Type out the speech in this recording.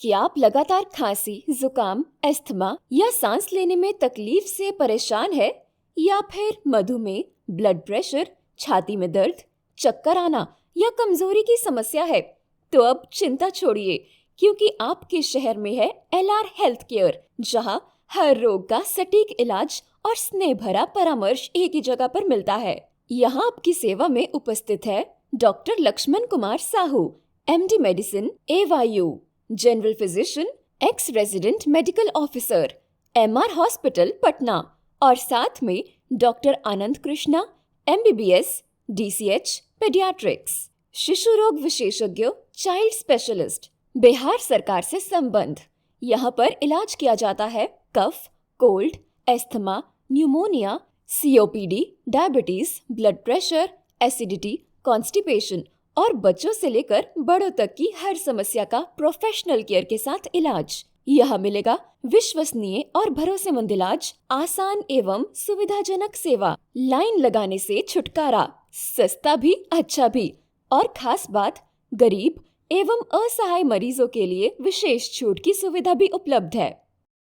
क्या आप लगातार खांसी, जुकाम, अस्थमा या सांस लेने में तकलीफ से परेशान है? या फिर मधुमेह, ब्लड प्रेशर, छाती में दर्द, चक्कर आना या कमजोरी की समस्या है? तो अब चिंता छोड़िए, क्योंकि आपके शहर में है LR हेल्थ केयर, जहां हर रोग का सटीक इलाज और स्नेह भरा परामर्श एक ही जगह पर मिलता है। यहाँ आपकी सेवा में उपस्थित है doctor Laxman Kumar Sahu, MD medicine, AYU, general physician, ex resident medical officer, MR hospital Patna, और साथ में doctor Anand Krishna, MBBS, DCH, paediatrics, शिशु रोग विशेषज्ञ, चाइल्ड स्पेशलिस्ट, बिहार सरकार से संबंध। यहाँ पर इलाज किया जाता है cough, cold, asthma, pneumonia, COPD, diabetes, blood pressure, acidity, constipation और बच्चों से लेकर बड़ों तक की हर समस्या का प्रोफेशनल केयर के साथ इलाज। यहाँ मिलेगा विश्वसनीय और भरोसेमंद इलाज, आसान एवं सुविधाजनक सेवा, लाइन लगाने से छुटकारा, सस्ता भी अच्छा भी, और खास बात, गरीब एवं असहाय मरीजों के लिए विशेष छूट की सुविधा भी उपलब्ध है।